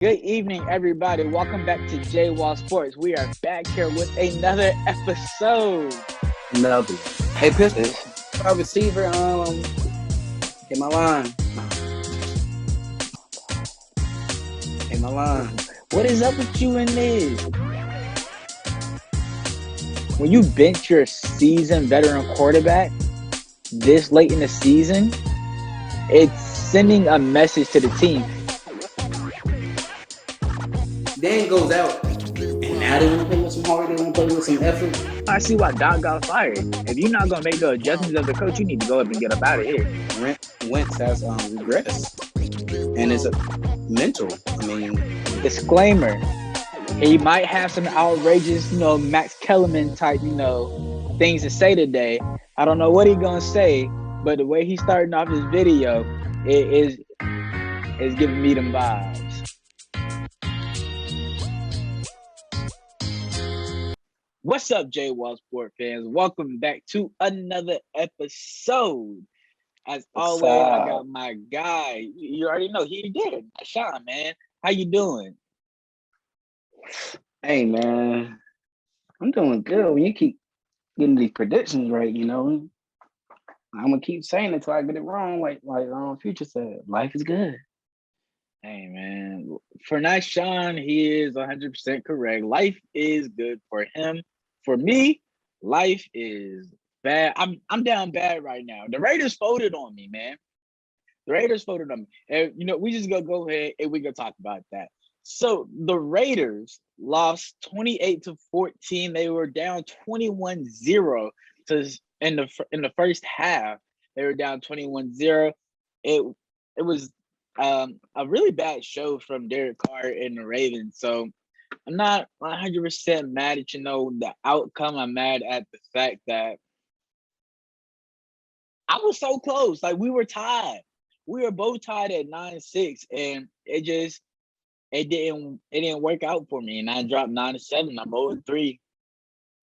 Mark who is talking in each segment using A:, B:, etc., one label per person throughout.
A: Good evening, everybody. Welcome back to J Wall Sports. We are back here with another episode.
B: Another. Hey, Pistol,
A: This-
B: our receiver, hit my line. Hit my line.
A: What is up with you in this? When you bench your seasoned veteran quarterback this late in the season, it's sending a message to the team.
B: Then goes out. And now they want to play with some heart. They want to play with some effort.
A: I see why Doc got fired. If you're not gonna make the adjustments as a coach, you need to go up and get up out of here.
B: Wentz has regressed. And it's a mental. I mean,
A: Disclaimer: he might have some outrageous, Max Kellerman type, things to say today. I don't know what he's gonna say, but the way he's starting off his video is giving me them vibes. What's up, J Wall Sport fans? Welcome back to another episode. As
B: what's
A: always, I got
B: up?
A: my guy. You already know he did. Sean, man, how you doing?
B: Hey, man. I'm doing good. When you keep getting these predictions right, I'm going to keep saying it until I get it wrong. Like Future said, life is good.
A: Hey, man. For nice Sean, he is 100% correct. Life is good for him. For me, life is bad. I'm down bad right now. The Raiders folded on me, man. The Raiders voted on me. And, we just gonna go ahead and we gonna talk about that. So the Raiders lost 28-14. They were down 21-0 in the first half. They were down 21-0. It was a really bad show from Derek Carr and the Ravens. So I'm not 100% mad at the outcome. I'm mad at the fact that I was so close. Like, we were tied. We were both tied at 9-6, and it didn't work out for me. And I dropped 9-7. I'm 0-3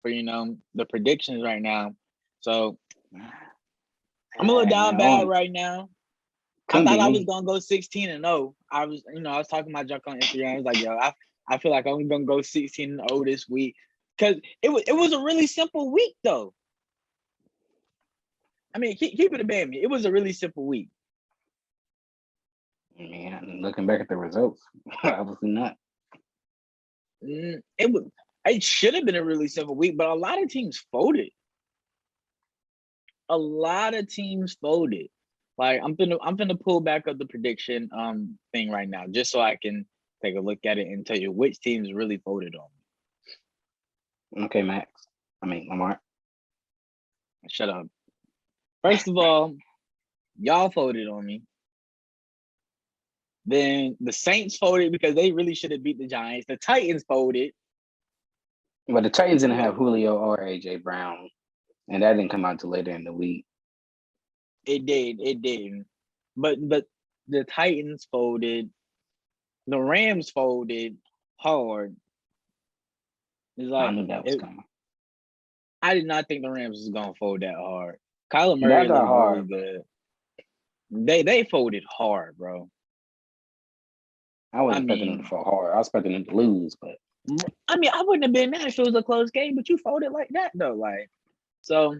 A: for the predictions right now. So I'm a little down bad right now. I
B: Couldn't
A: thought
B: be
A: I was
B: me.
A: gonna go 16-0. I was talking my junk on Instagram. I was like, yo, I feel like I'm gonna go 16-0 this week. Cause it was a really simple week though. I mean, keep it a band me. It was a really simple week.
B: Man, looking back at the results, obviously not.
A: It should have been a really simple week, but a lot of teams folded. A lot of teams folded. Like, I'm gonna pull back up the prediction thing right now, just so I can take a look at it and tell you which teams really folded on me.
B: Okay, Lamar.
A: Shut up. First of all, y'all folded on me. Then the Saints folded because they really should have beat the Giants. The Titans folded.
B: But the Titans didn't have Julio or AJ Brown, and that didn't come out till later in the week.
A: It did. But the Titans folded. The Rams folded hard. It's
B: I
A: like
B: knew that was coming.
A: I did not think the Rams was gonna fold that hard. Kyler
B: That
A: Murray
B: got
A: looked really
B: hard.
A: good. They folded hard, bro.
B: I wasn't expecting them to fall hard. I was expecting them to lose, but
A: I wouldn't have been mad if it was a close game, but you folded like that though. Like, so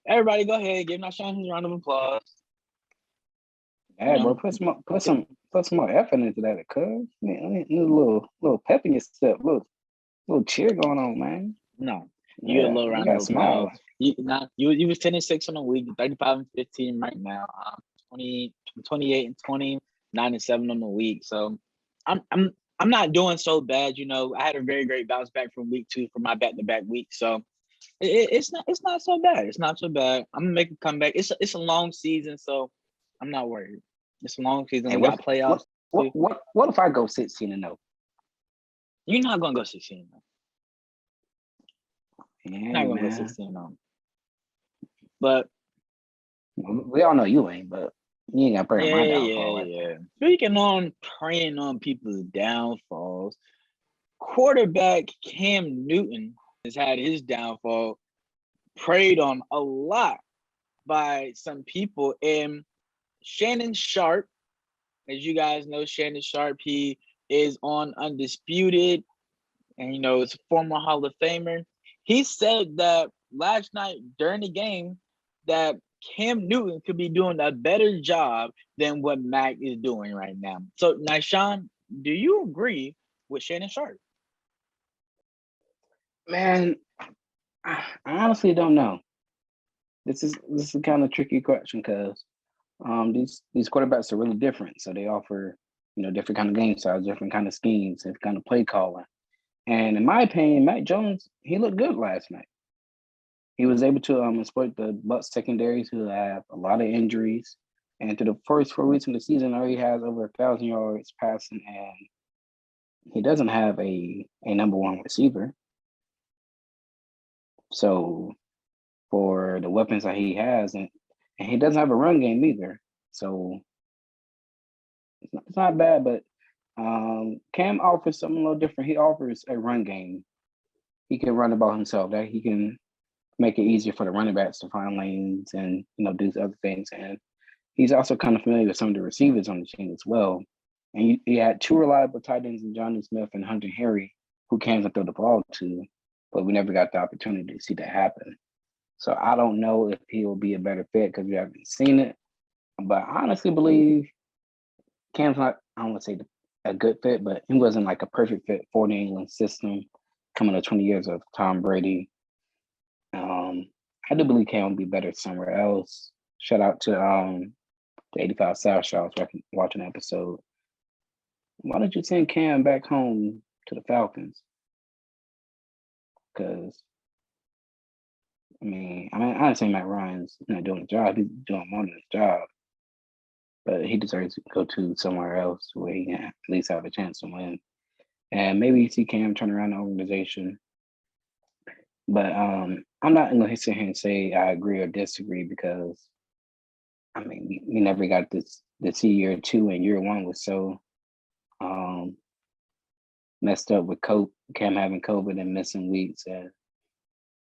A: everybody go ahead, give Sean his round of applause.
B: yeah, bro, put some more effort into that, cuz. I need a little pep in your step, little cheer going on, man.
A: No, you get a
B: Yeah,
A: little
B: you
A: round
B: got
A: of applause.
B: smile.
A: You was 10-6 on the week, 35-15 right now. 28-20, 9-7 on the week. So I'm not doing so bad. I had a very great bounce back from week 2 for my back-to-back week. So it's not so bad. It's not so bad. I'm gonna make a comeback. It's a long season, so I'm not worried. It's a long season.
B: Hey,
A: We got playoffs.
B: what if I go 16-0?
A: You're not gonna go 16.
B: Yeah,
A: You're not gonna go
B: man.
A: 16. But
B: We all know you ain't, but you ain't got to pray on my downfall.
A: yeah. Speaking on preying on people's downfalls, quarterback Cam Newton has had his downfall preyed on a lot by some people. And Shannon Sharp As you guys know, Shannon Sharp, he is on Undisputed, and is a former Hall of Famer. He said that last night during the game that Cam Newton could be doing a better job than what Mac is doing right now. So, now, Sean, do you agree with Shannon Sharp?
B: Man, I honestly don't know. This is kind of tricky question because these quarterbacks are really different. So they offer different kind of game styles, different kind of schemes, different kind of play calling. And in my opinion, Mac Jones, he looked good last night. He was able to exploit the Bucs secondaries who have a lot of injuries. And through the first 4 weeks of the season, already has over 1,000 yards passing, and he doesn't have a number one receiver. So for the weapons that he has, and he doesn't have a run game either. So it's not bad, but Cam offers something a little different. He offers a run game. He can run the ball himself. That he can make it easier for the running backs to find lanes and do other things. And he's also kind of familiar with some of the receivers on the team as well. And he had two reliable tight ends in Johnny Smith and Hunter Henry, who can throw the ball to, but we never got the opportunity to see that happen. So I don't know if he will be a better fit because we haven't seen it. But I honestly believe Cam's not, I don't want to say a good fit, but he wasn't like a perfect fit for the England system coming to 20 years of Tom Brady. I do believe Cam will be better somewhere else. Shout out to the 85 South Show. I was watching an episode. Why don't you send Cam back home to the Falcons? Because I don't say Matt Ryan's not doing the job. He's doing more than his job. But he deserves to go to somewhere else where he can at least have a chance to win. And maybe see Cam turn around the organization. But I'm not going to sit here and say I agree or disagree because, we never got to see year two, and year one was so messed up with Cam having COVID and missing weeks. And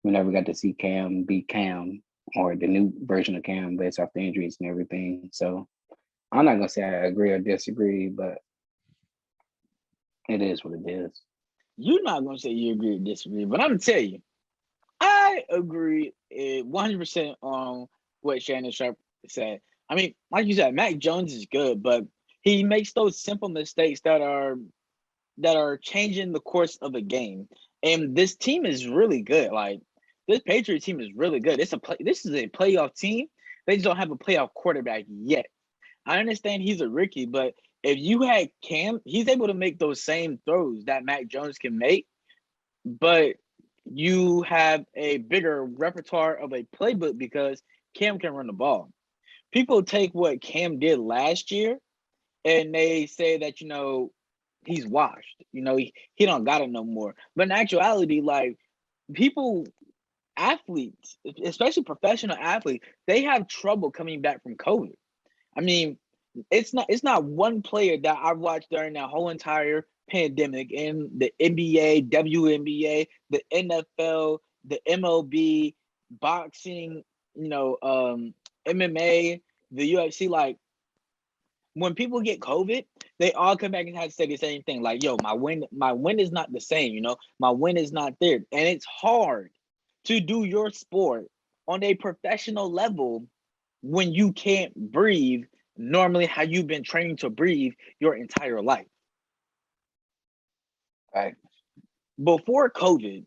B: we never got to see Cam be Cam or the new version of Cam based off the injuries and everything. So I'm not going to say I agree or disagree, but it is what it is.
A: You're not going to say you agree or disagree, but I'm going to tell you, I agree 100% on what Shannon Sharp said. Like you said, Mac Jones is good, but he makes those simple mistakes that are changing the course of a game. And this team is really good. Like, this Patriots team is really good. This is a playoff team. They just don't have a playoff quarterback yet. I understand he's a rookie, but if you had Cam, he's able to make those same throws that Mac Jones can make, but you have a bigger repertoire of a playbook because Cam can run the ball. People take what Cam did last year and they say that, he's washed. He don't got it no more. But in actuality, like, athletes, especially professional athletes, they have trouble coming back from COVID. I mean, it's not one player that I've watched during that whole entire pandemic in the NBA, WNBA, the NFL, the MLB, boxing, MMA, the UFC. Like, when people get COVID, they all come back and have to say the same thing. Like, yo, my win is not the same. My win is not there, and it's hard to do your sport on a professional level when you can't breathe normally how you've been trained to breathe your entire life.
B: Right.
A: Before COVID,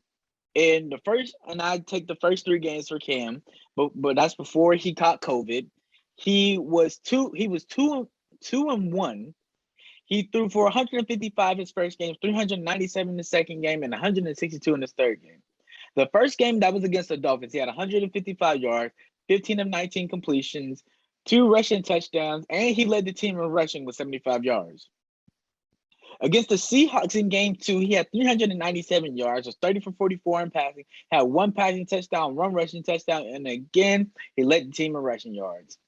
A: and I take the first three games for Cam, but that's before he caught COVID. He was 2-1. He threw for 155 his first game, 397 in the second game, and 162 in the third game. The first game that was against the Dolphins, he had 155 yards, 15 of 19 completions, 2 rushing touchdowns, and he led the team in rushing with 75 yards. Against the Seahawks in game 2, he had 397 yards, was 30 for 44 in passing, had 1 passing touchdown, 1 rushing touchdown, and again, he led the team in rushing yards.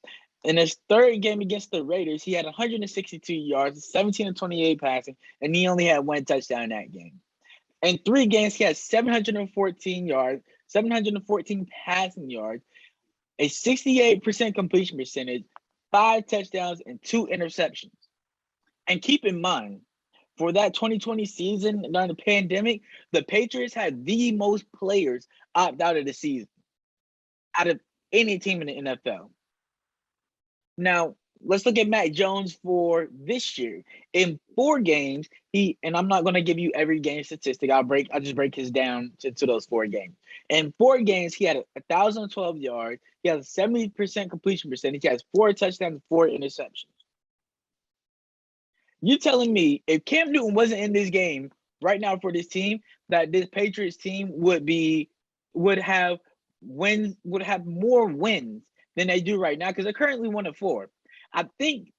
A: In his third game against the Raiders, he had 162 yards, 17 of 28 passing, and he only had 1 touchdown in that game. In 3 games, he had 714 yards, 714 passing yards, a 68% completion percentage, 5 touchdowns, and 2 interceptions. And keep in mind, for that 2020 season during the pandemic, the Patriots had the most players opt out of the season out of any team in the NFL. Now, let's look at Mac Jones for this year. In 4 games, and I'm not going to give you every game statistic. I'll just break his down to those 4 games. In 4 games, he had 1,012 yards. He has a 70% completion percentage. He has 4 touchdowns, 4 interceptions. You telling me if Cam Newton wasn't in this game right now for this team, that this Patriots team would have more wins than they do right now, because they're currently 1-4. I think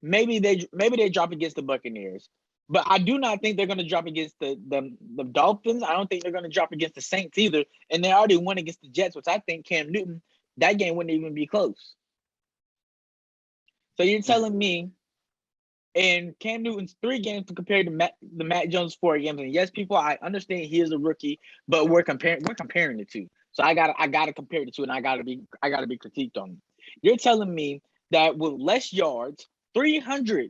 A: maybe they drop against the Buccaneers, but I do not think they're going to drop against the Dolphins. I don't think they're going to drop against the Saints either, and they already won against the Jets, which I think Cam Newton, that game wouldn't even be close. So you're telling me, and Cam Newton's 3 games compared to the Mac Jones 4 games. And yes, people, I understand he is a rookie, but we're comparing the two. So I gotta compare the two, and I gotta be critiqued on them. You're telling me that with less yards, 300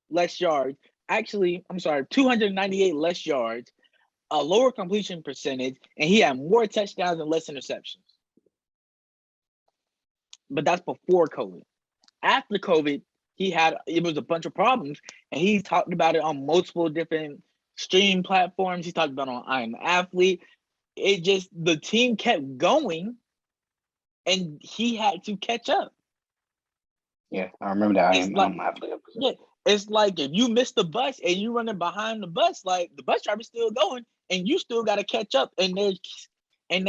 A: less yards, actually, I'm sorry, 298 less yards, a lower completion percentage, and he had more touchdowns and less interceptions. But that's before COVID. After COVID, it was a bunch of problems, and he talked about it on multiple different stream platforms. He talked about it on I Am Athlete. The team kept going, and he had to catch up.
B: Yeah, I remember that I Am Athlete episode.
A: Yeah, it's like if you miss the bus and you running behind the bus, like the bus driver's still going, and you still got to catch up, and they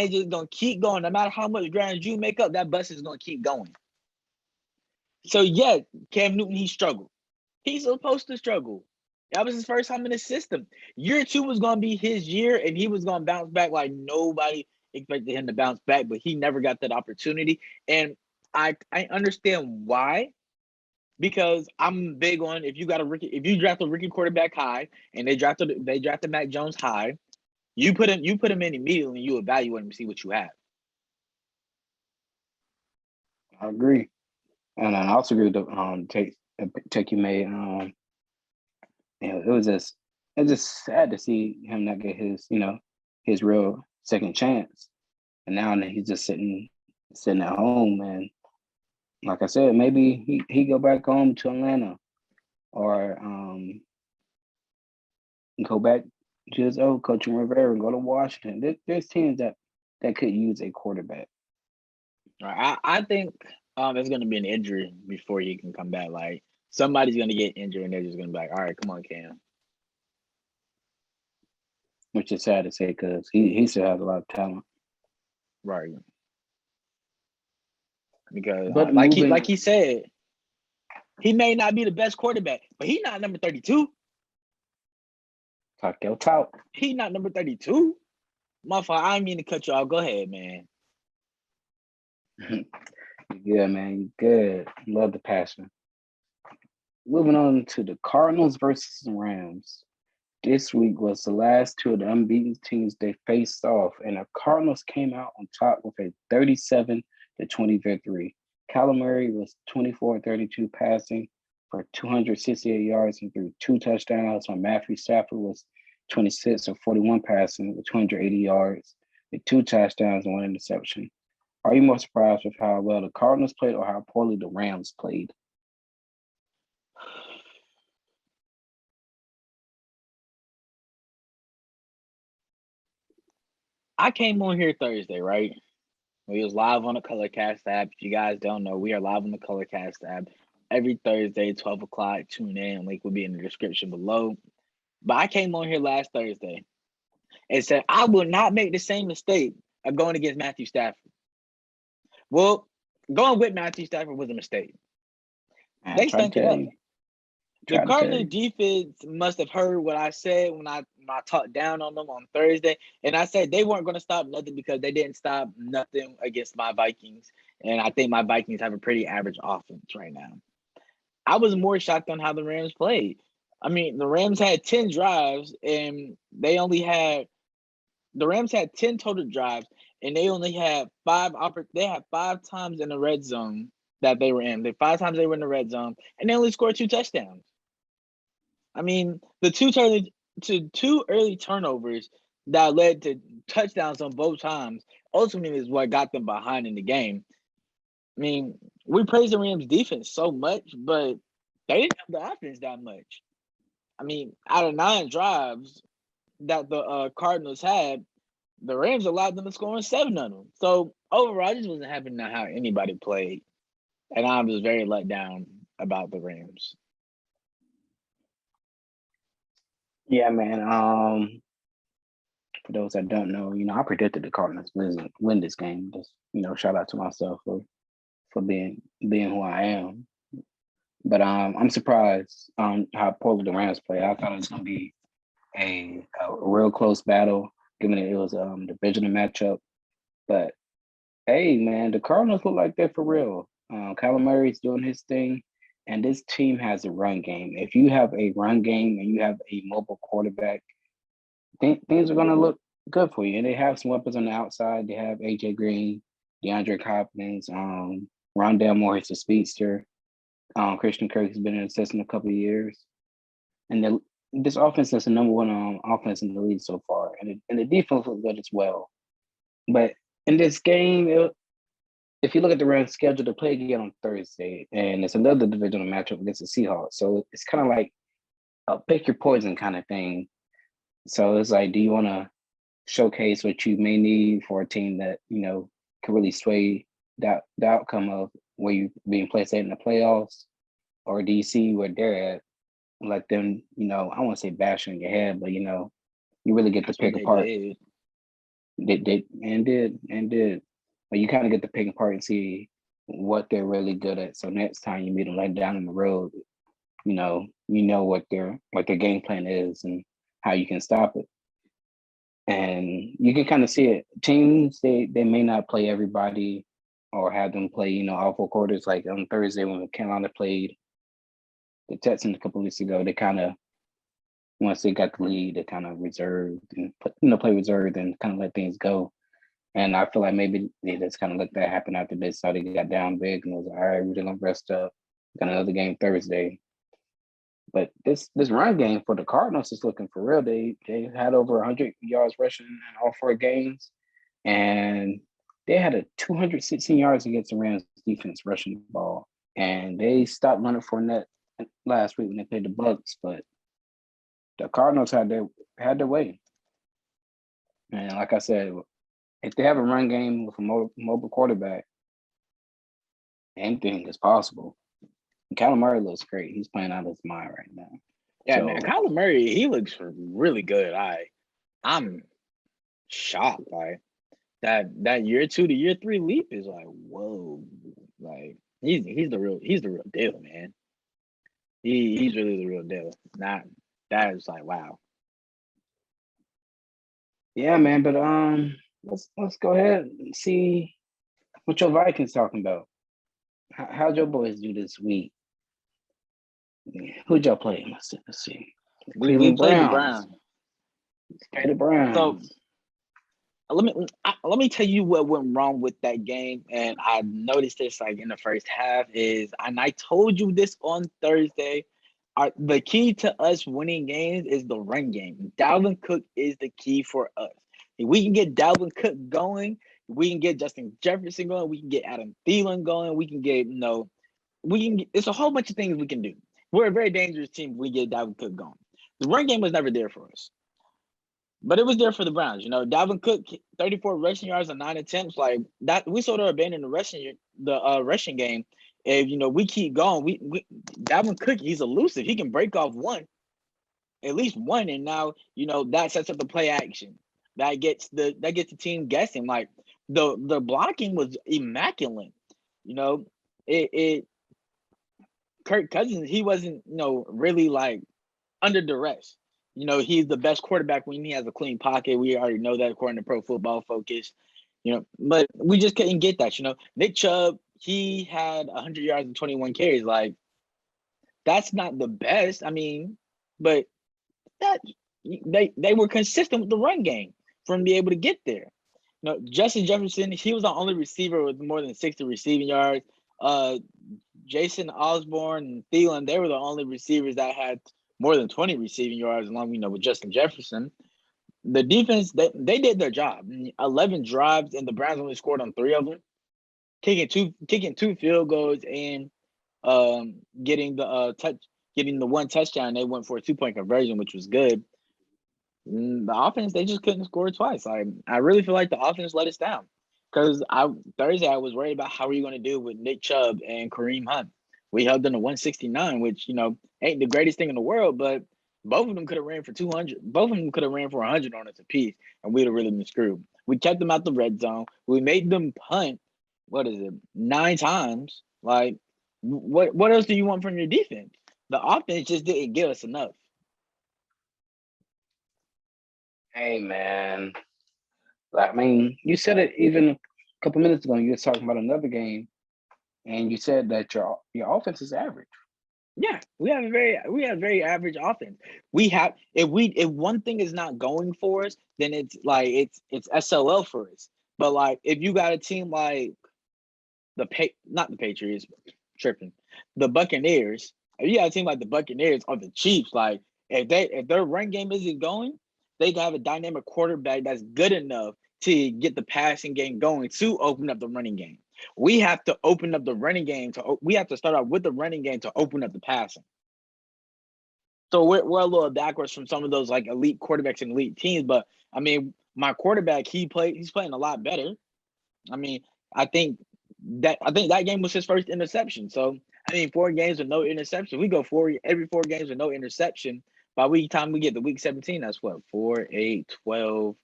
A: just gonna keep going. No matter how much ground you make up, that bus is gonna keep going. So yeah, Cam Newton, he struggled. He's supposed to struggle. That was his first time in the system. Year 2 was going to be his year, and he was going to bounce back like nobody expected him to bounce back, but he never got that opportunity. And I understand why, because I'm big on if you draft a rookie quarterback high, and they drafted Mac Jones high, you put him in immediately, and you evaluate him to see what you have.
B: I agree, and I also agree with the take you made. It was just sad to see him not get his real second chance, and now that he's just sitting at home. And like I said, maybe he go back home to Atlanta, or go back to his old coach in Rivera and go to Washington. There's teams that could use a quarterback.
A: I think there's going to be an injury before he can come back. Like somebody's going to get injured, and they're just going to be like, "All right, come on, Cam."
B: Which is sad to say because he still has a lot of talent.
A: Right. Because like he said, he may not be the best quarterback, but he's not number 32.
B: Talk your talk.
A: He's not number 32. Motherfucker, I didn't mean to cut you off. Go ahead, man.
B: You good, man. You good. Love the passion. Moving on to the Cardinals versus the Rams. This week was the last 2 of the unbeaten teams they faced off, and the Cardinals came out on top with a 37-20 victory. Kyler Murray was 24-32 passing for 268 yards and threw 2 touchdowns, while Matthew Stafford was 26-41 passing with 280 yards with 2 touchdowns and 1 interception. Are you more surprised with how well the Cardinals played or how poorly the Rams played?
A: I came on here Thursday, right? We was live on the Colorcast app. If you guys don't know, we are live on the Colorcast app every Thursday, 12 o'clock. Tune in. Link will be in the description below. But I came on here last Thursday and said I will not make the same mistake of going against Matthew Stafford. Well, going with Matthew Stafford was a mistake. They stunk it up. The Cardinals defense must have heard what I said when I talked down on them on Thursday. And I said they weren't going to stop nothing because they didn't stop nothing against my Vikings. And I think my Vikings have a pretty average offense right now. I was more shocked on how the Rams played. I mean, the Rams had 10 drives, and the Rams had 10 total drives, and they only had 5 times in the red zone that they were in. The 5 times they were in the red zone, and they only scored 2 touchdowns. I mean, the two early turnovers that led to touchdowns on both times ultimately is what got them behind in the game. I mean, we praise the Rams defense so much, but they didn't have the offense that much. I mean, out of 9 drives that the Cardinals had, the Rams allowed them to score on 7 of them. So overall, I just wasn't happy with how anybody played, and I was very let down about the Rams.
B: Yeah, man. For those that don't know, I predicted the Cardinals win this game. Just shout out to myself for being who I am. But I'm surprised how poorly the Rams play. I thought it was going to be a real close battle, given that it was a divisional matchup. But hey, man, the Cardinals look like they're for real. Kyler Murray's doing his thing, and this team has a run game. If you have a run game and you have a mobile quarterback, things are going to look good for you. And they have some weapons on the outside. They have AJ Green, DeAndre Hopkins, Rondale Moore is a speedster. Christian Kirk has been in the system a couple of years. And this offense is the number one offense in the league so far. And the defense looks good as well. But in this game, if you look at the Rams' schedule, they play again on Thursday. And it's another divisional matchup against the Seahawks. So it's kind of like a pick your poison kind of thing. So it's like, do you want to showcase what you may need for a team that, can really sway the outcome of where you being placed in the playoffs? Or do you see where they're at? Let them, I want to say bash on your head, but you really get to pick apart. They did. But you kind of get to pick apart and see what they're really good at. So next time you meet them like down on the road, you know what their game plan is and how you can stop it. And you can kind of see it. Teams, they may not play everybody or have them play, all 4 quarters. Like on Thursday when Carolina played the Texans a couple of weeks ago, they kind of, once they got the lead, they kind of reserved and play reserved and kind of let things go. And I feel like maybe they just kind of let that happen after they saw they got down big and was like, all right, we're gonna rest up. Got another game Thursday. But this run game for the Cardinals is looking for real. They had over 100 yards rushing in all 4 games, and they had a 216 yards against the Rams defense rushing the ball. And they stopped Leonard Fournette last week when they played the Bucs, but the Cardinals had their way. And like I said, if they have a run game with a mobile quarterback, anything is possible. Kyler Murray looks great. He's playing out of his mind right now.
A: Yeah, man. Kyler Murray, he looks really good. I'm shocked. Like that year 2 to year 3 leap is like, whoa. Like he's the real deal, man. He's really the real deal. That is like, wow.
B: Yeah, man. But let's go ahead and see what your Vikings talking about. How'd your boys do this week? Who'd y'all play? Let's see.
A: We played the Browns.
B: Play the Browns.
A: So let me tell you what went wrong with that game, and I noticed this like in the first half and I told you this on Thursday. The key to us winning games is the run game. Dalvin Cook is the key for us. If we can get Dalvin Cook going, we can get Justin Jefferson going, we can get Adam Thielen going, we can get it's a whole bunch of things we can do. We're a very dangerous team if we get Dalvin Cook going. The run game was never there for us. But it was there for the Browns. Dalvin Cook, 34 rushing yards on 9 attempts. Like that, we sort of abandoned the rushing game. If we keep going, we Dalvin Cook, he's elusive. He can break off at least one, and now that sets up the play action. That gets the team guessing. Like the blocking was immaculate. Kirk Cousins, he wasn't really like under duress. He's the best quarterback when he has a clean pocket. We already know that according to Pro Football Focus. But we just couldn't get that. Nick Chubb, he had 100 yards and 21 carries. Like, that's not the best. I mean, but that they were consistent with the run game for him to be able to get there. Justin Jefferson, he was the only receiver with more than 60 receiving yards. Jason Osborne and Thielen, they were the only receivers that had more than 20 receiving yards, along with Justin Jefferson. The defense, they did their job. 11 drives, and the Browns only scored on 3 of them, kicking two field goals and getting the one touchdown. They went for a 2-point conversion, which was good. The offense, they just couldn't score twice. I really feel like the offense let us down. Because Thursday I was worried about how are you going to do with Nick Chubb and Kareem Hunt. We held them to 169, which ain't the greatest thing in the world, but both of them could have ran for 200. Both of them could have ran for 100 on us apiece, and we'd have really been screwed. We kept them out the red zone. We made them punt. What is it? 9 times. Like, what else do you want from your defense? The offense just didn't give us enough.
B: Hey, man. I mean, you said it even a couple minutes ago. You were talking about another game, and you said that your offense is average.
A: Yeah, we have very average offense. We have if one thing is not going for us, then it's SLL for us. But like if you got a team like not the Patriots, tripping, the Buccaneers. If you got a team like the Buccaneers or the Chiefs, like if their run game isn't going, they can have a dynamic quarterback that's good enough to get the passing game going to open up the running game. We have to open up the running game we have to start out with the running game to open up the passing. So we're a little backwards from some of those like elite quarterbacks and elite teams, but I mean, my quarterback he's playing a lot better. I mean, I think that game was his first interception. So I mean, 4 games with no interception. We go every 4 games with no interception. By time we get to week 17, that's what 4, 8, 12,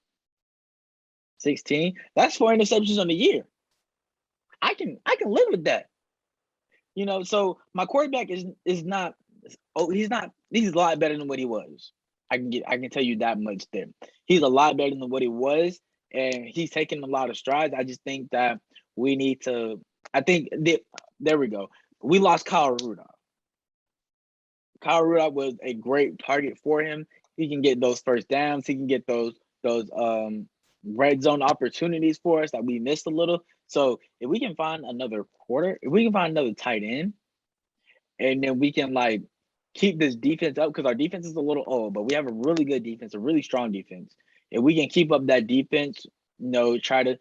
A: 16. That's 4 interceptions on the year. I can live with that. So my quarterback is not. Oh, he's not. He's a lot better than what he was. I can tell you that much. There, he's a lot better than what he was, and he's taking a lot of strides. I just think that we need to. I think there we go. We lost Kyle Rudolph. Kyle Rudolph was a great target for him. He can get those first downs. He can get those red zone opportunities for us that we missed a little. So if we can find if we can find another tight end, and then we can like keep this defense up because our defense is a little old, but we have a really good defense, a really strong defense. If we can keep up that defense, try to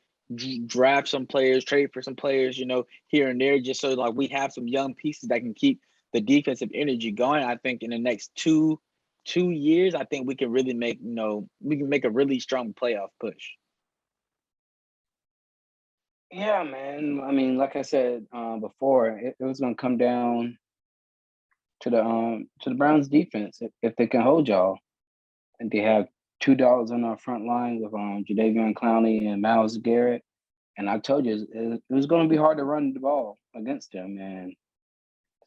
A: draft some players, trade for some players, here and there, just so like we have some young pieces that can keep the defensive energy going. I think in the next two years, I think we can really make a really strong playoff push.
B: Yeah, man. I mean, like I said before, it was going to come down to the Browns defense if they can hold y'all, and they have $2 on our front line with Jadeveon Clowney and Myles Garrett. And I told you it was going to be hard to run the ball against them, and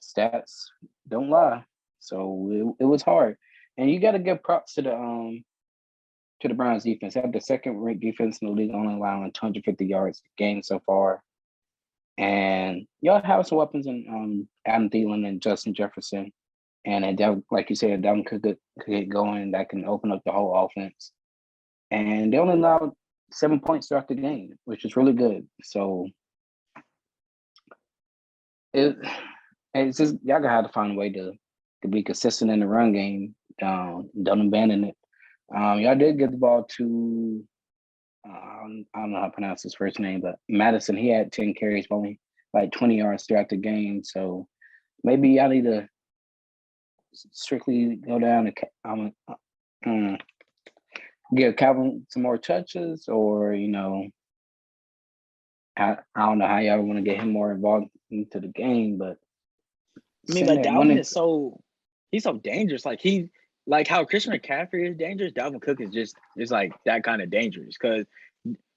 B: stats don't lie. So it was hard, and you got to give props to the Browns defense. They have the second-ranked defense in the league, only allowing 250 yards a game so far. And y'all have some weapons in Adam Thielen and Justin Jefferson. And like you said, Devin could get going. That can open up the whole offense. And they only allowed 7 points throughout the game, which is really good. So it's just y'all gonna have to find a way to be consistent in the run game. Don't abandon it. Y'all did get the ball to I don't know how to pronounce his first name, but Madison. He had 10 carries, only like 20 yards throughout the game. So maybe y'all need to strictly go down and give Calvin some more touches, or I don't know how y'all want to get him more involved into the game. But
A: I mean, like Dalvin is he's so dangerous. Like how Christian McCaffrey is dangerous. Dalvin Cook is like that kind of dangerous because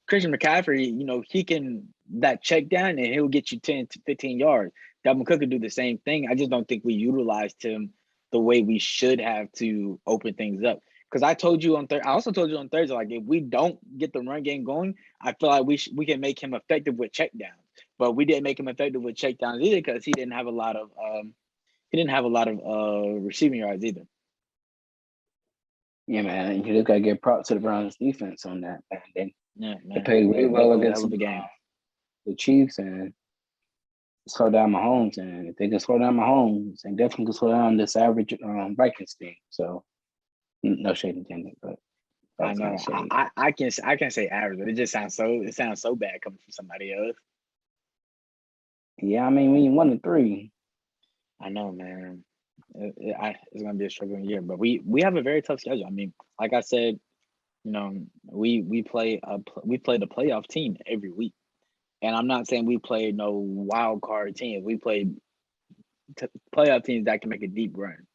A: Christian McCaffrey, he can that check down and he'll get you 10 to 15 yards. Dalvin Cook can do the same thing. I just don't think we utilized him the way we should have to open things up. Because I also told you on Thursday, like if we don't get the run game going, I feel like we can make him effective with checkdowns. But we didn't make him effective with checkdowns either because he didn't have a lot of receiving yards either.
B: Yeah, man, you just gotta give props to the Browns defense on that. They
A: man,
B: played really well against
A: the game.
B: The Chiefs, and slow down Mahomes, and if they can slow down Mahomes, they definitely can slow down this average Vikings team. So no shade intended, but that
A: I
B: was kind
A: know.
B: of shade.
A: I can say average, but it sounds so bad coming from somebody else.
B: Yeah, I mean, when you 1-3,
A: I know, man. It's gonna be a struggling year, but we have a very tough schedule. I mean, like I said, we play the playoff team every week, and I'm not saying we play no wild card team. We play playoff teams that can make a deep run.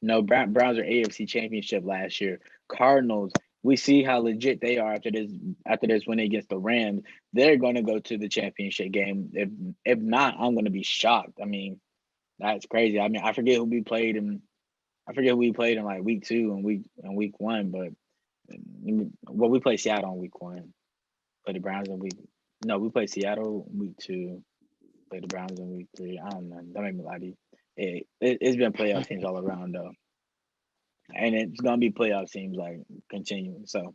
A: No, Browns are AFC Championship last year. Cardinals, we see how legit they are after this win against the Rams. They're going to go to the championship game. If not, I'm going to be shocked. I mean, that's crazy. I mean, I forget who we played in like week 2 and week 1, but we played Seattle in week 1. Play the Browns in week. No, we played Seattle in week 2. Play the Browns in week 3. I don't know. Don't make me lie to you. It's been playoff teams all around though, and it's gonna be playoff teams like continuing. So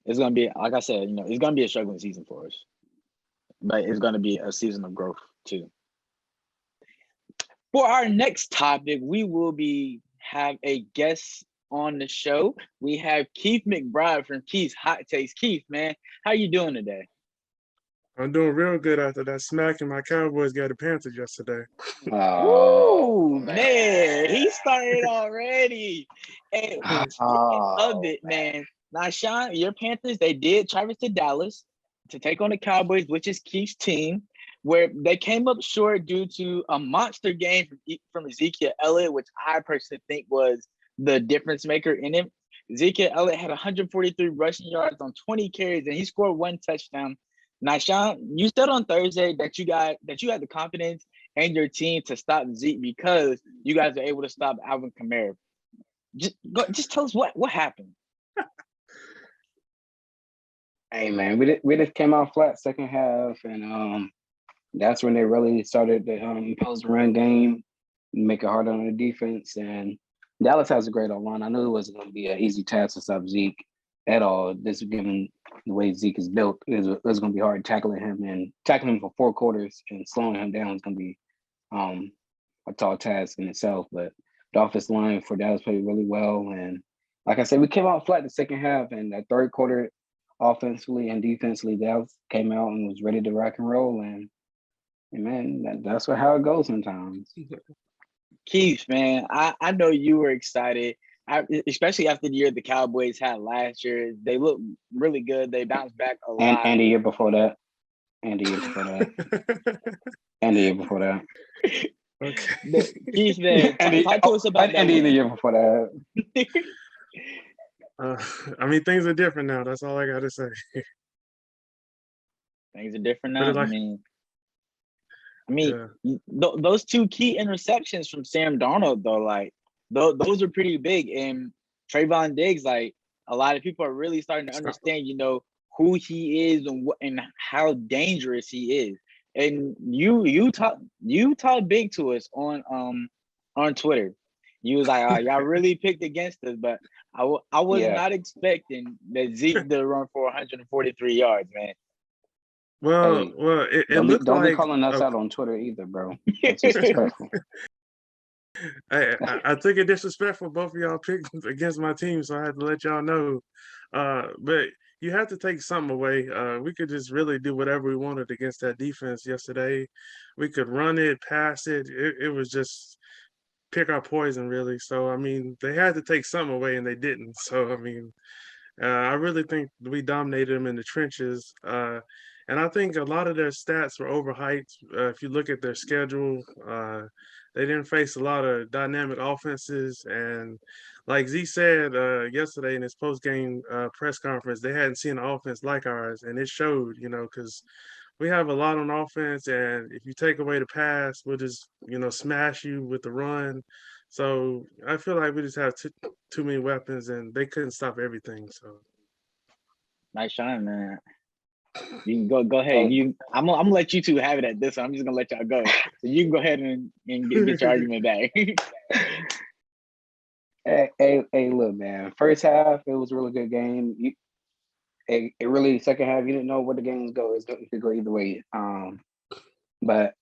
A: it's gonna be, like I said, it's gonna be a struggling season for us, but it's gonna be a season of growth too. For our next topic, we will have a guest on the show. We have Keith McBride from Keith's Hot Takes. Keith, man, how you doing today?
C: I'm doing real good after that smacking my Cowboys got the Panthers yesterday.
B: oh
A: Woo,
B: man,
A: man, he started already. And speaking of
B: oh
A: it, man, now Sean, your Panthers, they did travel to Dallas to take on the Cowboys, which is Keith's team, where they came up short due to a monster game from Ezekiel Elliott, which I personally think was the difference maker in it. Ezekiel Elliott had 143 rushing yards on 20 carries, and he scored 1 touchdown. Now, Sean, you said on Thursday that you had the confidence and your team to stop Zeke because you guys are able to stop Alvin Kamara. Just tell us what happened.
B: hey man, we just came out flat second half, and that's when they really started to impose the run game, make it hard on the defense. And Dallas has a great line. I knew it wasn't going to be an easy task to stop Zeke at all. This given the way Zeke is built, it was going to be hard tackling him for 4 quarters and slowing him down is going to be a tall task in itself. But the offensive line for Dallas played really well, and like I said, we came out flat the second half, and that third quarter, offensively and defensively, Dallas came out and was ready to rock and roll. And man, that's how it goes sometimes.
A: Keith, man, I know you were excited, especially after the year the Cowboys had last year. They looked really good. They bounced back a lot.
B: And the year before that, and the year before that, and the year before that.
C: Okay.
A: Keith, man, talk to us about that
B: and the
A: win.
B: year before that.
C: I mean, things are different now. That's all I got to say.
A: Things are different
C: But
A: now.
C: it like, yeah.
A: Those 2 key interceptions from Sam Darnold, though, like those are pretty big. And Trayvon Diggs, like a lot of people are really starting to understand, who he is and how dangerous he is. And you talked big to us on Twitter. You was like, y'all really picked against us, but I was
B: Yeah.
A: not expecting that Zeke to run for 143 yards, man.
C: Well,
B: Hey,
C: it
B: don't
C: looked
B: be
C: like
B: calling us out on Twitter either, bro. That's disrespectful.
C: I took a disrespectful. Both of y'all picked against my team, so I had to let y'all know. But you have to take something away. We could just really do whatever we wanted against that defense yesterday. We could run it, pass it. It was just pick our poison, really. So I mean, they had to take something away, and they didn't. So I mean, I really think we dominated them in the trenches. And I think a lot of their stats were overhyped. If you look at their schedule, they didn't face a lot of dynamic offenses. And like Z said yesterday in his post-game press conference, they hadn't seen an offense like ours. And it showed, because we have a lot on offense. And if you take away the pass, we'll just, smash you with the run. So I feel like we just have too many weapons, and they couldn't stop everything. So
A: Nice shine, man. You can go ahead.
B: Hey,
A: I'm gonna let you 2 have it at this one. I'm just gonna let y'all go. So you can go ahead and get your argument back.
B: hey, look, man. First half, it was a really good game. It really second half, you didn't know where the game was going. It could go either way. But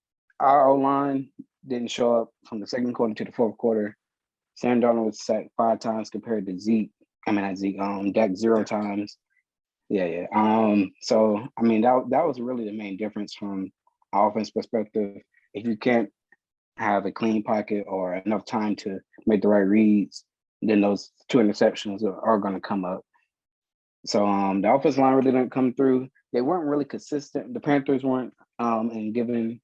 B: our O-line didn't show up from the second quarter to the fourth quarter. Sam Darnold was sacked 5 times compared to Zeke. I mean, not Zeke. Dak 0 times. Yeah. So I mean, that was really the main difference from offense perspective. If you can't have a clean pocket or enough time to make the right reads, then those 2 interceptions are going to come up. So the offensive line really didn't come through. They weren't really consistent. The Panthers weren't in giving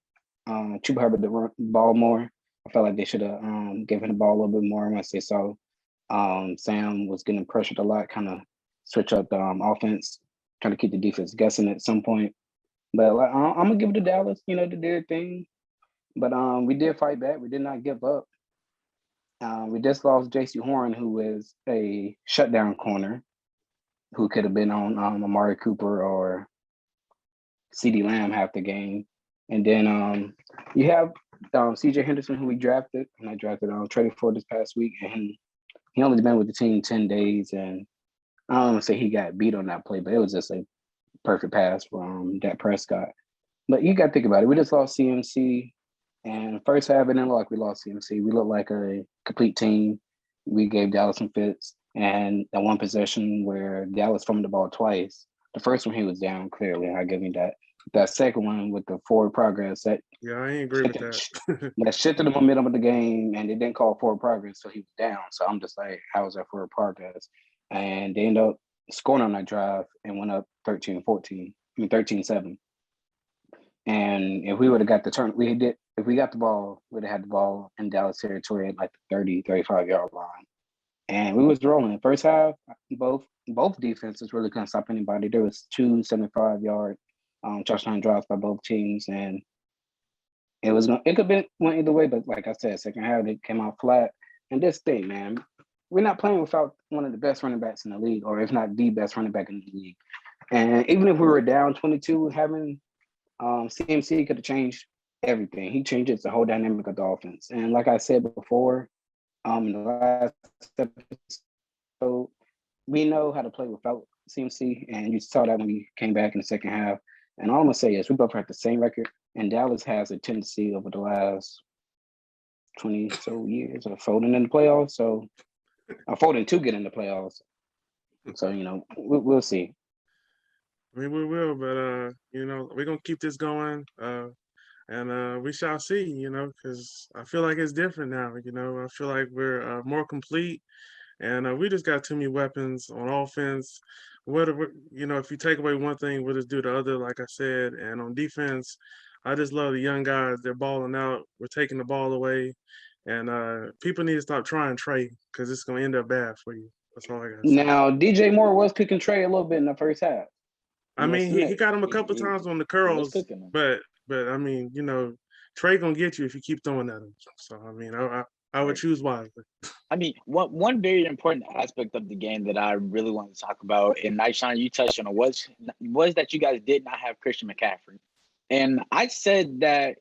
B: Chuba Hubbard the ball more. I felt like they should have given the ball a little bit more once they saw Sam was getting pressured a lot, kind of switch up the offense, trying to keep the defense guessing at some point. But like, I'm gonna give it to Dallas. You know, they did their thing. But we did fight back. We did not give up. We just lost J.C. Horn, who is a shutdown corner, who could have been on Amari Cooper or CeeDee Lamb half the game. And then you have C.J. Henderson, who we drafted, and I traded for this past week, and he only been with the team 10 days, and I don't want to say he got beat on that play, but it was just a perfect pass from Dak Prescott. But you got to think about it. We just lost CMC, and first half, it didn't look like we lost CMC. We looked like a complete team. We gave Dallas some fits, and that one possession where Dallas fumbled the ball twice. The first one, he was down, clearly. I give him that. That second one with the forward progress,
C: I ain't agree with that.
B: that shifted the momentum of the game, and they didn't call forward progress, so he was down. So I'm just like, how is that forward progress? And they ended up scoring on that drive and went up 13-7. And if we would have got the turn, if we got the ball, we'd have had the ball in Dallas territory at like the 30, 35-yard line. And we was rolling. First half, both defenses really couldn't stop anybody. There was 2 75-yard touchdown drives by both teams, and it could have been went either way. But like I said, second half it came out flat. And this thing, man, we're not playing without one of the best running backs in the league, or if not the best running back in the league. And even if we were down 22, having CMC could have changed everything. He changes the whole dynamic of the offense. And like I said before, in the last episode, we know how to play without CMC, and you saw that when we came back in the second half. And all I'm gonna say is we both have the same record, and Dallas has a tendency over the last 20 so years of folding in the playoffs. So folding to get in the playoffs. So we'll see.
C: I mean, we will, but we're gonna keep this going, and we shall see. Because I feel like it's different now. I feel like we're more complete, and we just got too many weapons on offense. If you take away one thing, we'll just do the other, like I said. And on defense, I just love the young guys. They're balling out. We're taking the ball away, and people need to stop trying Trey because it's gonna end up bad for you. That's all I got to say.
B: Now, DJ Moore was picking Trey a little bit in the first half.
C: I mean, he got him a couple times on the curls, but I mean, Trey gonna get you if you keep throwing at him. So I mean, I would choose wisely.
A: I mean, one very important aspect of the game that I really want to talk about, and Nyshawn, you touched on it, was that you guys did not have Christian McCaffrey. And I said that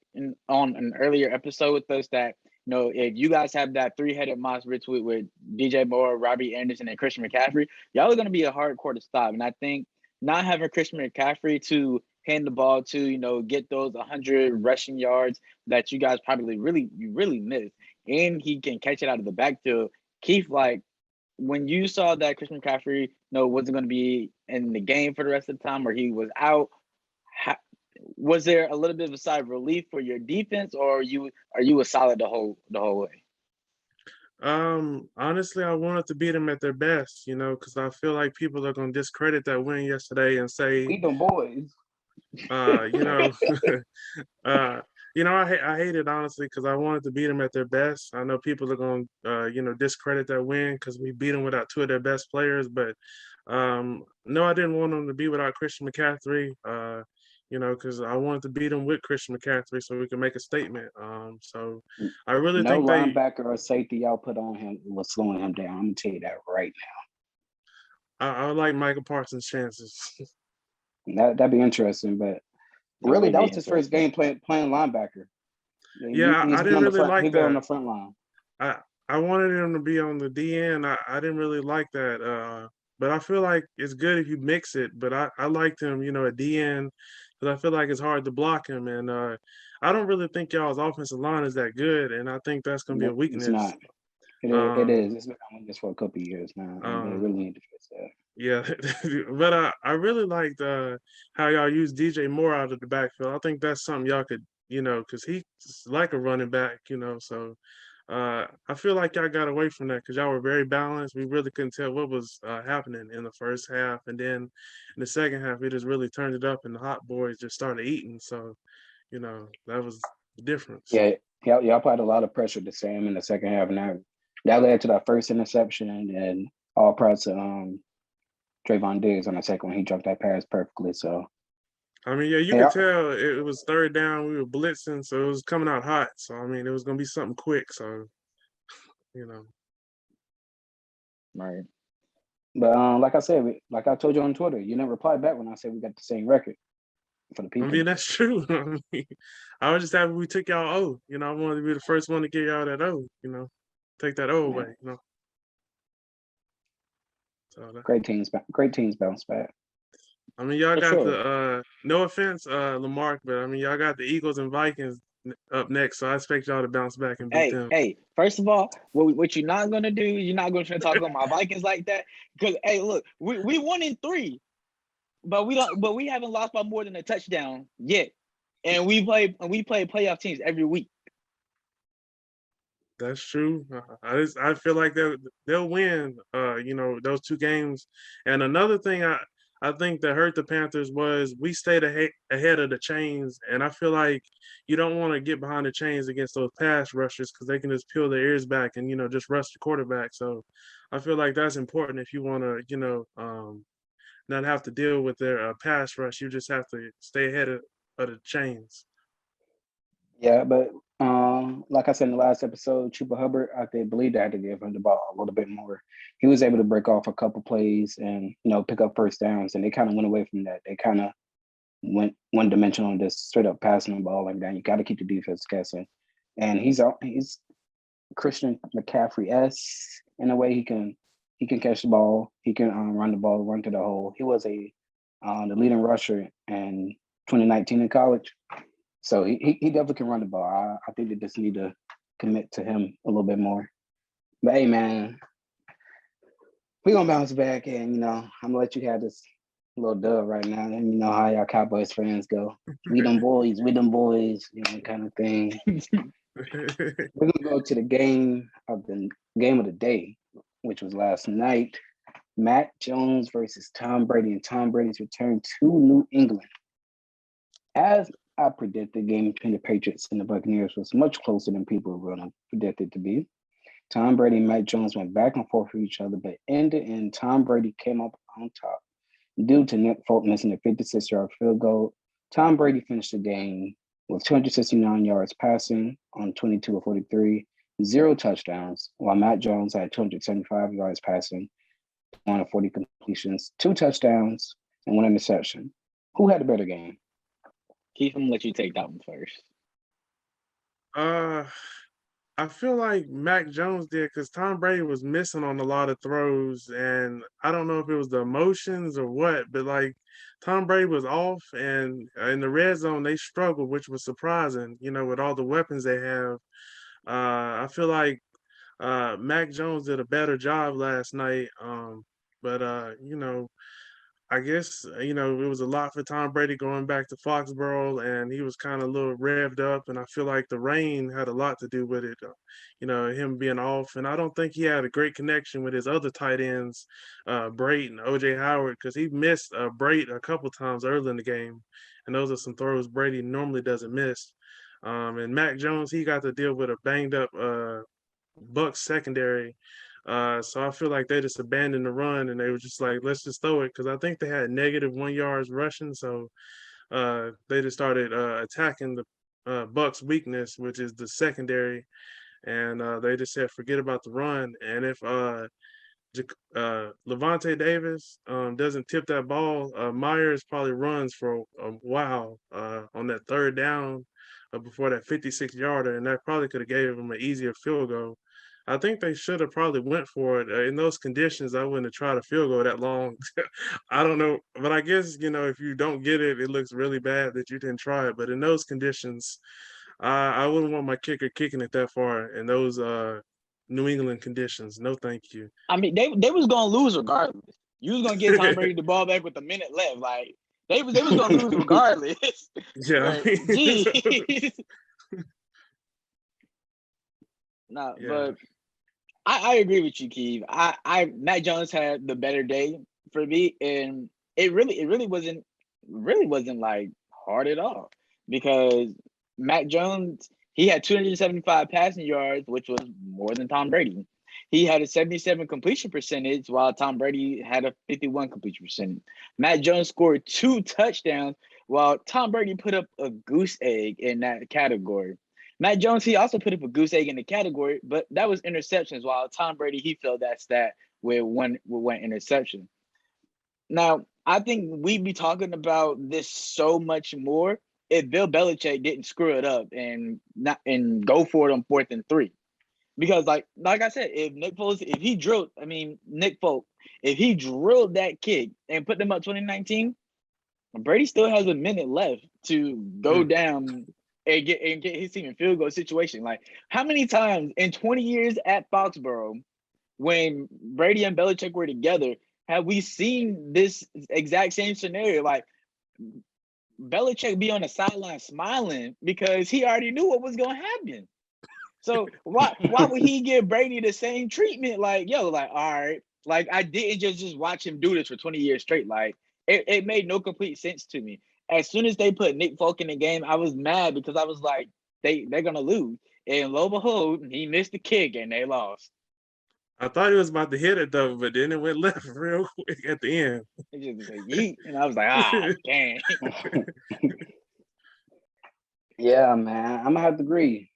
A: on an earlier episode with us that, if you guys have that 3-headed monster with DJ Moore, Robbie Anderson, and Christian McCaffrey, y'all are going to be a hardcore to stop. And I think not having Christian McCaffrey to hand the ball to, get those 100 rushing yards that you guys probably really missed, and he can catch it out of the backfield. Keith, like, when you saw that Christian McCaffrey, wasn't going to be in the game for the rest of the time, or he was out, was there a little bit of a sigh of relief for your defense, or are you a solid the whole way?
C: Honestly, I wanted to beat them at their best, because I feel like people are gonna discredit that win yesterday and say,
B: "Beat them boys."
C: I hate it honestly because I wanted to beat them at their best. I know people are going to discredit that win because we beat them without 2 of their best players, but no, I didn't want them to be without Christian McCaffrey. Because I wanted to beat them with Christian McCaffrey so we can make a statement. So I really think
B: linebacker or safety y'all put on him was slowing him down. I'm gonna tell you that right
C: now. I like Michael Parsons' chances.
B: That'd be interesting, but really, that was his first game playing linebacker.
C: Yeah, I didn't really like that.
B: He'd be on the front line.
C: I wanted him to be on the DN. I didn't really like that. But I feel like it's good if you mix it. But I liked him, at DN, because I feel like it's hard to block him. And I I don't really think y'all's offensive line is that good, and I think that's going to be a
B: No, it's
C: weakness.
B: not. It
C: Um,
B: is. It's been on this for a couple of years now, and they
C: um,
B: really need to fix that.
C: yeah, but I really liked how y'all use DJ Moore out of the backfield. I think that's something y'all could, because he's like a running back, so I feel like y'all got away from that because y'all were very balanced. We really couldn't tell what was happening in the first half, and then in the second half, we just really turned it up, and the hot boys just started eating. So, that was the difference.
B: Yeah, y'all applied a lot of pressure to Sam in the second half, and that led to that first interception, and all props to Trayvon Diggs on the second one. He dropped that pass perfectly. So
C: I mean, yeah, you could
B: yeah,
C: tell it was third down. We were blitzing, so it was coming out hot. So I mean, it was gonna be something quick. So you know,
A: Right.
B: but like I said, like I told you on Twitter, you never replied back when I said we got the same record for the
C: I
B: people.
C: mean that's true. I mean, I was just happy we took y'all O. I wanted to be the first one to get y'all that O. Take that O away.
B: Yeah.
C: So
B: Great teams bounce back.
C: I mean, y'all
A: For
C: got
A: sure.
C: the no offense, Lamarck, but I mean y'all got the Eagles and Vikings up next, so I expect y'all to bounce back and beat them.
A: Hey, first of all, what you're not gonna do, you're not gonna try to talk about my Vikings like that. Because hey, look, we won in 3, but we haven't lost by more than a touchdown yet. And we play playoff teams every week.
C: That's true. I feel like they'll win. Those 2 games. And another thing I think that hurt the Panthers was we stayed ahead of the chains, and I feel like you don't want to get behind the chains against those pass rushers because they can just peel their ears back and just rush the quarterback. So I feel like that's important if you want to not have to deal with their pass rush. You just have to stay ahead of the chains.
B: Yeah, but like I said in the last episode, Chuba Hubbard, I believe they had to give him the ball a little bit more. He was able to break off a couple plays and pick up first downs, and they kind of went away from that. They kind of went one dimensional and just straight up passing the ball like that. You got to keep the defense guessing, and he's Christian McCaffrey-esque in a way. He can catch the ball, he can run the ball, run to the hole. He was the leading rusher in 2019 in college. So he definitely can run the ball. I think they just need to commit to him a little bit more. But hey, man, we're going to bounce back. And, I'm going to let you have this little dub right now. And you know how y'all Cowboys fans go. We them boys, kind of thing. We're going to go to the game of the day, which was last night. Mac Jones versus Tom Brady, and Tom Brady's return to New England. As I predicted, the game between the Patriots and the Buccaneers was much closer than people were going to predict it to be. Tom Brady and Mac Jones went back and forth with each other, but in the end, Tom Brady came up on top due to Nick Folk missing a 56-yard field goal. Tom Brady finished the game with 269 yards passing on 22 of 43, 0 touchdowns, while Mac Jones had 275 yards passing, 1 of 40 completions, 2 touchdowns, and 1 interception. Who had a better game?
A: Keith, I'm gonna let you take that one first.
C: I feel like Mac Jones did because Tom Brady was missing on a lot of throws, and I don't know if it was the emotions or what, but like Tom Brady was off, and in the red zone they struggled, which was surprising. With all the weapons they have, I feel like Mac Jones did a better job last night. But I guess it was a lot for Tom Brady going back to Foxborough, and he was kind of a little revved up, and I feel like the rain had a lot to do with it. Him being off, and I don't think he had a great connection with his other tight ends, Brait and OJ Howard, because he missed Brait a couple times early in the game, and those are some throws Brady normally doesn't miss. And Mac Jones, he got to deal with a banged up Bucks secondary. So I feel like they just abandoned the run and they were just like, let's just throw it because I think they had -1 yards rushing. So they just started attacking the Bucks' weakness, which is the secondary, and they just said forget about the run. And if Levante Davis doesn't tip that ball, Myers probably runs for a while on that third down before that 56-yarder, and that probably could have gave him an easier field goal. I think they should have probably went for it. In those conditions, I wouldn't have tried a field goal that long. I don't know, but I guess if you don't get it, it looks really bad that you didn't try it. But in those conditions, I wouldn't want my kicker kicking it that far in those New England conditions. No, thank you.
A: I mean, they was gonna lose regardless. You was gonna get Tom Brady the ball back with a minute left. Like they was gonna lose regardless.
C: Yeah,
A: Like, geez. No,
C: yeah.
A: but I agree with you, Keith. Matt Jones had the better day for me, and it really wasn't like hard at all because Matt Jones, he had 275 passing yards, which was more than Tom Brady. He had a 77 completion percentage, while Tom Brady had a 51 completion percentage. Matt Jones scored 2 touchdowns, while Tom Brady put up a goose egg in that category. Matt Jones, he also put up a goose egg in the category, but that was interceptions, while Tom Brady, he filled that stat with one interception. Now, I think we'd be talking about this so much more if Bill Belichick didn't screw it up and go for it on 4th and 3. Because like I said, if Nick Folk, if he drilled that kick and put them up 2019, Brady still has a minute left to go down and get his team in field goal situation. Like, how many times in 20 years at Foxborough, when Brady and Belichick were together, have we seen this exact same scenario? Like, Belichick be on the sideline smiling because he already knew what was going to happen. So why would he give Brady the same treatment? Like, yo, like, all right, like I didn't just watch him do this for 20 years straight. Like, it made no complete sense to me. As soon as they put Nick Folk in the game, I was mad because I was like, they're gonna lose. And lo and behold, he missed the kick and they lost.
C: I thought he was about to hit it though, but then it went left real quick at the end.
A: It just like yeet, and I was like, dang.
B: Yeah, man, I'm gonna have to agree.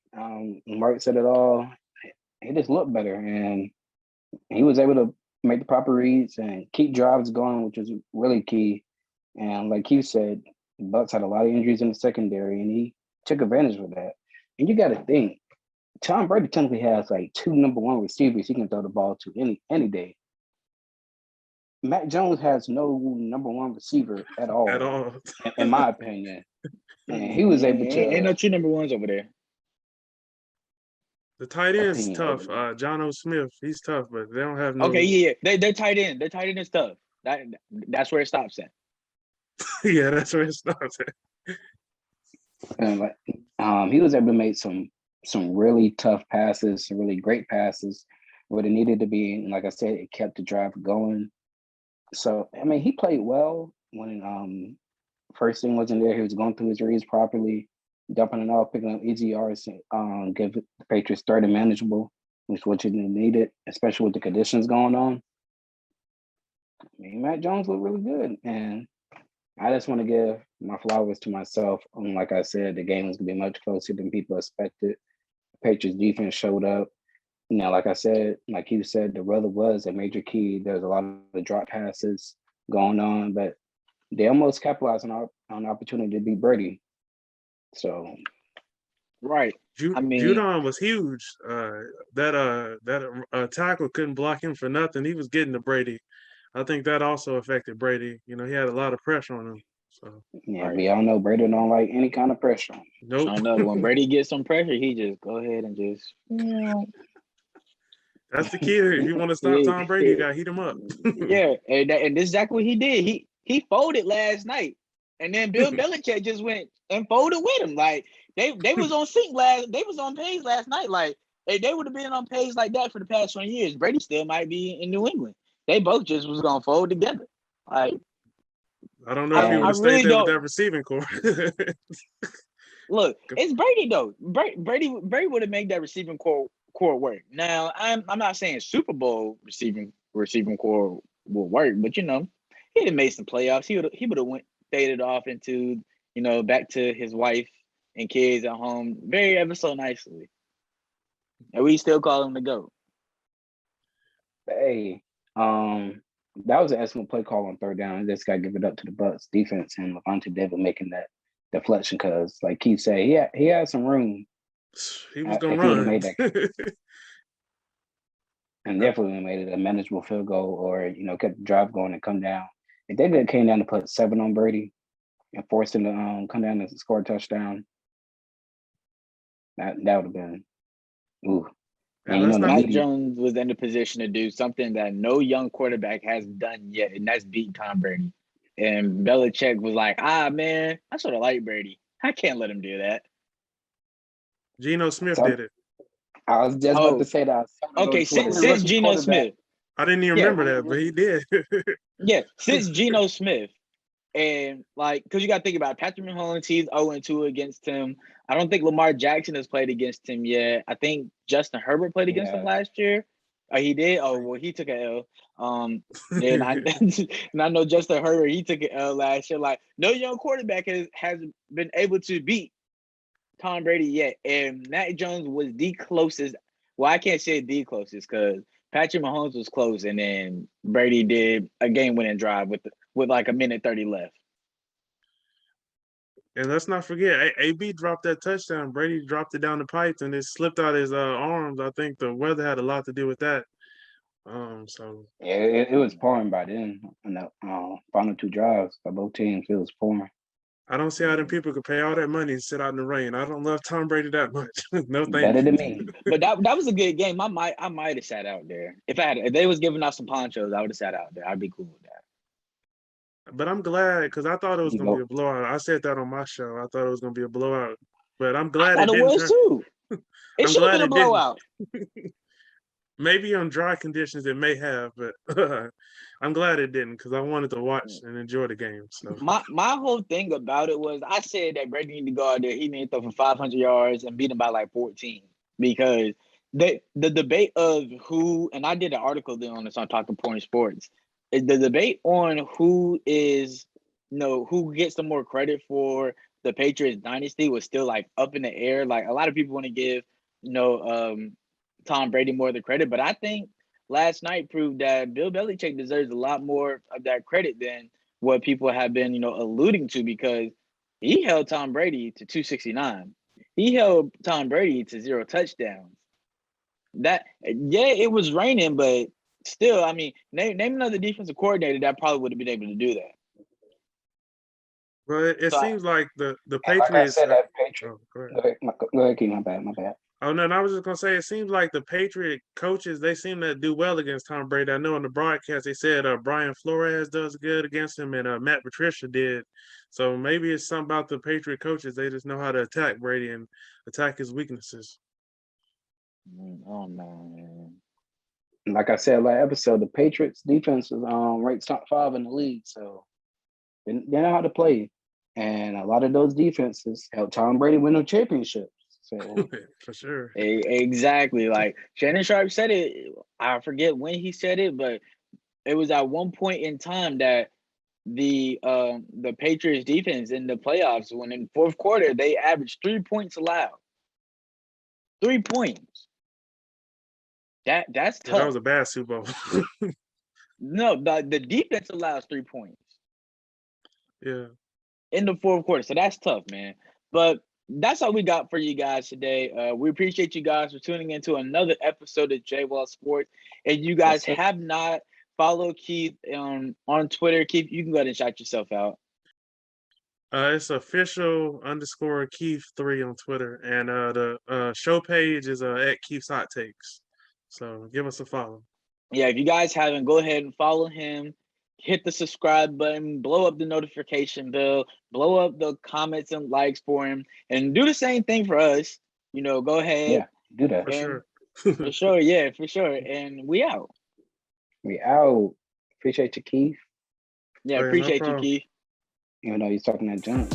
B: Mark said it all. He just looked better, and he was able to make the proper reads and keep drives going, which was really key. And like you said, Bucks had a lot of injuries in the secondary, and he took advantage of that. And you got to think, Tom Brady technically has like 2 number 1 receivers he can throw the ball to any day. Matt Jones has no number 1 receiver at all,
C: At all.
B: in my opinion. And he was able to.
A: Ain't no 2 number 1s over there.
C: The tight end's
B: opinion.
C: tough. John O. Smith, he's tough, but they don't have no.
A: Okay, yeah. They're tight end. Their tight end is tough. That's where it stops at.
C: Yeah, that's where it stops at.
B: And he was able to make some really tough passes, some really great passes where it needed to be. And like I said, it kept the drive going. So I mean, he played well when first thing wasn't there. He was going through his reads properly, dumping it off, picking up easy yards, give the Patriots third and manageable, which is what you needed, especially with the conditions going on. I mean, Matt Jones looked really good, and I just want to give my flowers to myself. Like I said, the game was going to be much closer than people expected. The Patriots defense showed up. Like I said, like you said, the weather was a major key. There's a lot of the drop passes going on, but they almost capitalized on an opportunity to beat Brady. So,
A: right. I mean,
C: Judon was huge. That tackle couldn't block him for nothing. He was getting to Brady. I think that also affected Brady. He had a lot of pressure on him. So
B: yeah,
A: right.
B: we all know Brady don't like any kind of pressure.
C: Nope.
A: I know when Brady gets some pressure, he just go ahead and just.
C: That's the key. If you want to stop Tom Brady, you got to heat him up.
A: Yeah, and this is exactly what he did. He folded last night, and then Bill Belichick just went and folded with him. Like they was on sync they was on page last night. Like if they would have been on page like that for the past 20 years, Brady still might be in New England. They both just was gonna fold together. Like
C: I don't know if he would have stayed
A: really
C: there with that receiving core.
A: Look, it's Brady though. Brady would have made that receiving core work. Now, I'm not saying Super Bowl receiving core will work, but he'd have made some playoffs. He would have went faded off into back to his wife and kids at home very ever so nicely, and we still call him the GOAT.
B: Hey, that was an excellent play call on third down. I just got to give it up to the Bucks defense and Levante David making that deflection because, like Keith said, he had some room.
C: He was gonna run.
B: Made that, and definitely made it a manageable field goal, or kept the drive going and come down. If they came down to put 7 on Brady and forced him to come down and score a touchdown, That would have been ooh.
C: And let's not
A: Mac
C: forget,
A: Jones was in a position to do something that no young quarterback has done yet, and that's beat Tom Brady. And Belichick was like, man, I sort of like Brady. I can't let him do that.
C: Geno Smith
B: So-
C: did it.
B: I was just about to say that.
A: Okay, since Geno Smith.
C: I didn't even remember that, but he did.
A: Yeah, since Geno Smith. And, like, because you got to think about it, Patrick Mahomes, he's 0-2 against him. I don't think Lamar Jackson has played against him yet. I think Justin Herbert played against him last year. He did? Oh, well, he took an L. Then and I know Justin Herbert, he took an L last year. Like, no young quarterback has been able to beat Tom Brady yet. And Mac Jones was the closest. Well, I can't say the closest because Patrick Mahomes was close, and then Brady did a game-winning drive with like a minute 30 left.
C: And let's not forget, AB dropped that touchdown. Brady dropped it down the pipes, and it slipped out his arms. I think the weather had a lot to do with that. So
B: yeah, it was pouring by then. In the final two drives by both teams, it was pouring.
C: I don't see how them people could pay all that money and sit out in the rain. I don't love Tom Brady that much. No, thank
B: Better
C: you.
B: than me.
A: But that was a good game. I might have sat out there. If they was giving out some ponchos, I would have sat out there. I'd be cool with that.
C: But I'm glad because I thought it was going to be a blowout. I said that on my show. I thought it was going to be a blowout. But I'm glad
A: I thought it was too. It should have been a blowout.
C: Maybe on dry conditions it may have, but I'm glad it didn't because I wanted to watch and enjoy the game. So
A: my whole thing about it was I said that Brady needed to go out there. He needed to throw for 500 yards and beat him by like 14 because the debate of who, and I did an article then on this on Talking Point Sports, is the debate on who is, who gets the more credit for the Patriots dynasty was still like up in the air. Like a lot of people want to give, Tom Brady more of the credit, but I think last night proved that Bill Belichick deserves a lot more of that credit than what people have been, alluding to, because he held Tom Brady to 269. He held Tom Brady to 0 touchdowns. It was raining, but still, I mean, name another defensive coordinator that probably would have been able to do that.
C: But it seems like the
B: Like
C: Patriots.
B: I said, that Patriots.
C: Go ahead,
B: Keith, my bad.
C: Oh no, I was just gonna say it seems like the Patriot coaches, they seem to do well against Tom Brady. I know in the broadcast they said Brian Flores does good against him and Matt Patricia did. So maybe it's something about the Patriot coaches. They just know how to attack Brady and attack his weaknesses.
A: Oh man.
B: Like I said last episode, the Patriots defense is ranked top 5 in the league, so they know how to play. And a lot of those defenses helped Tom Brady win a championship. So
C: for sure.
A: Exactly. Like Shannon Sharp said it. I forget when he said it, but it was at one point in time that the Patriots defense in the playoffs, when in fourth quarter, they averaged 3 points allowed. 3 points. That's tough.
C: That was a bad Super Bowl.
A: No, the defense allows 3 points.
C: Yeah.
A: In the fourth quarter. So that's tough, man. But that's all we got for you guys today. We appreciate you guys for tuning into another episode of J-Wall Sports. If you guys have not followed Keith on Twitter, Keith, you can go ahead and shout yourself out.
C: It's official _ Keith 3 on Twitter, and the show page is at Keith's Hot Takes. So give us a follow.
A: Yeah, if you guys haven't, go ahead and follow him. Hit the subscribe button, blow up the notification bell, blow up the comments and likes for him, and do the same thing for us. Go ahead.
B: Yeah, do that.
C: For sure.
A: For sure, yeah, for sure. And we out.
B: We out. Appreciate you, Keith.
A: Yeah, appreciate you, Keith.
B: Even though he's talking that junk.